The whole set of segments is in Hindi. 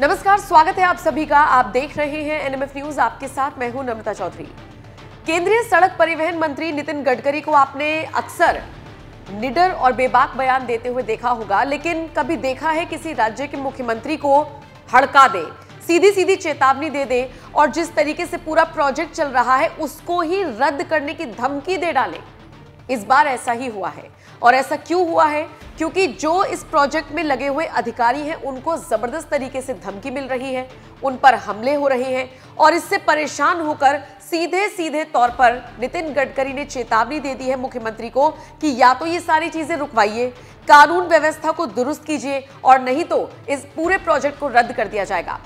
नमस्कार, स्वागत है आप सभी का। आप देख रहे हैं एनएमएफ न्यूज, आपके साथ मैं हूं नम्रता चौधरी। केंद्रीय सड़क परिवहन मंत्री नितिन गडकरी को आपने अक्सर निडर और बेबाक बयान देते हुए देखा होगा, लेकिन कभी देखा है किसी राज्य के मुख्यमंत्री को हड़का दे, सीधी सीधी चेतावनी दे दे और जिस तरीके से पूरा प्रोजेक्ट चल रहा है उसको ही रद्द करने की धमकी दे डाले? इस बार ऐसा ही हुआ है। और ऐसा क्यों हुआ है? क्योंकि जो इस प्रोजेक्ट में लगे हुए अधिकारी हैं उनको जबरदस्त तरीके से धमकी मिल रही है, उन पर हमले हो रहे हैं और इससे परेशान होकर सीधे सीधे तौर पर नितिन गडकरी ने चेतावनी दे दी है मुख्यमंत्री को कि या तो ये सारी चीजें रुकवाइए, कानून व्यवस्था को दुरुस्त कीजिए और नहीं तो इस पूरे प्रोजेक्ट को रद्द कर दिया जाएगा।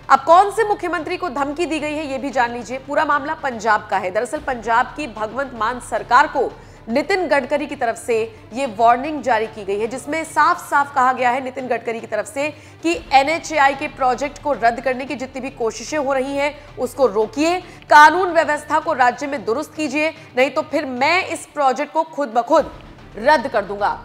अब कौन से मुख्यमंत्री को धमकी दी गई है ये भी जान लीजिए। पूरा मामला पंजाब का है। दरअसल पंजाब की भगवंत मान सरकार को नितिन गडकरी की तरफ से ये वार्निंग जारी की गई है, जिसमें साफ साफ कहा गया है नितिन गडकरी की तरफ से कि NHAI के प्रोजेक्ट को रद्द करने की जितनी भी कोशिशें हो रही हैं उसको रोकिए, कानून व्यवस्था को राज्य में दुरुस्त कीजिए, नहीं तो फिर मैं इस प्रोजेक्ट को खुद ब खुद रद्द कर दूंगा।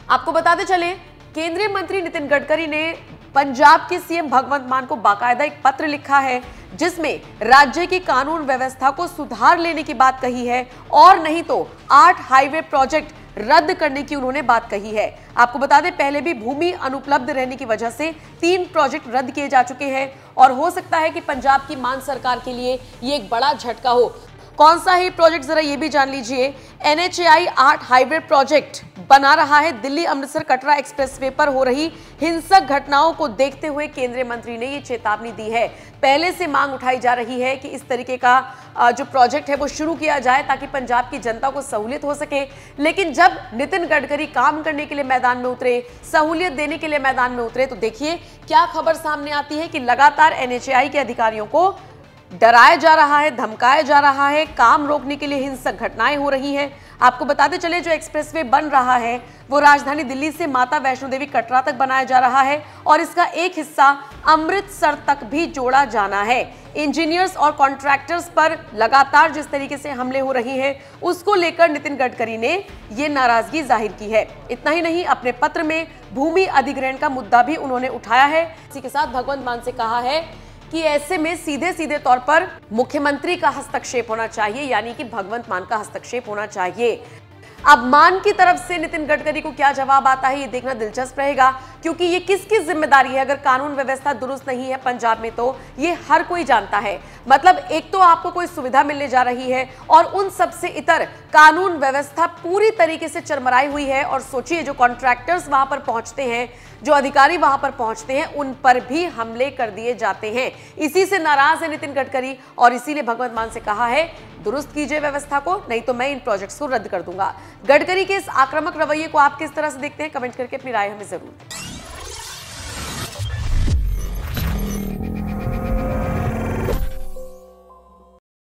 आपको बताते चले, केंद्रीय मंत्री नितिन गडकरी ने पंजाब के सीएम भगवंत मान को बाकायदा एक पत्र लिखा है जिसमें राज्य की कानून व्यवस्था को सुधार लेने की बात कही है और नहीं तो 8 हाईवे प्रोजेक्ट रद्द करने की उन्होंने बात कही है। आपको बता दें, पहले भी भूमि अनुपलब्ध रहने की वजह से 3 प्रोजेक्ट रद्द किए जा चुके हैं और हो सकता है कि पंजाब की मान सरकार के लिए ये एक बड़ा झटका हो। कौन सा है प्रोजेक्ट, जरा ये भी जान लीजिए। NHAI 8 हाईवे प्रोजेक्ट बना रहा है। दिल्ली अमृतसर कटरा एक्सप्रेसवे पर हो रही हिंसक घटनाओं को देखते हुए केंद्रीय मंत्री ने ये चेतावनी दी है। पहले से मांग उठाई जा रही है कि इस तरीके का जो प्रोजेक्ट है वो शुरू किया जाए ताकि पंजाब की जनता को सहूलियत हो सके। लेकिन जब नितिन गडकरी काम करने के लिए मैदान में उतरे, सहूलियत देने के लिए मैदान में उतरे, तो देखिए क्या खबर सामने आती है कि लगातार NHAI के अधिकारियों को डराया जा रहा है, धमकाया जा रहा है, काम रोकने के लिए हिंसक घटनाएं हो रही हैं। आपको बताते चले, जो एक्सप्रेसवे बन रहा है वो राजधानी दिल्ली से माता वैष्णो देवी कटरा तक बनाया जा रहा है और इसका एक हिस्सा अमृतसर तक भी जोड़ा जाना है। इंजीनियर्स और कॉन्ट्रैक्टर्स पर लगातार जिस तरीके से हमले हो रहे हैं उसको लेकर नितिन गडकरी ने ये नाराजगी जाहिर की है। इतना ही नहीं, अपने पत्र में भूमि अधिग्रहण का मुद्दा भी उन्होंने उठाया है। इसी के साथ भगवंत मान से कहा है कि ऐसे में सीधे सीधे तौर पर मुख्यमंत्री का हस्तक्षेप होना चाहिए, यानी कि भगवंत मान का हस्तक्षेप होना चाहिए। अब मान की तरफ से नितिन गडकरी को क्या जवाब आता है ये देखना दिलचस्प रहेगा, क्योंकि ये किसकी जिम्मेदारी है। अगर कानून व्यवस्था दुरुस्त नहीं है पंजाब में तो ये हर कोई जानता है। मतलब एक तो आपको कोई सुविधा मिलने जा रही है और उन सबसे इतर कानून व्यवस्था पूरी तरीके से चरमराई हुई है। और सोचिए, जो कॉन्ट्रैक्टर्स वहां पर पहुंचते हैं, जो अधिकारी वहां पर पहुंचते हैं, उन पर भी हमले कर दिए जाते हैं। इसी से नाराज है नितिन गडकरी और इसीलिए भगवंत मान से कहा है दुरुस्त कीजिए व्यवस्था को, नहीं तो मैं इन प्रोजेक्ट्स को रद्द कर दूंगा। गडकरी के इस आक्रामक रवैये को आप किस तरह से देखते हैं, कमेंट करके अपनी राय हमें जरूर दें।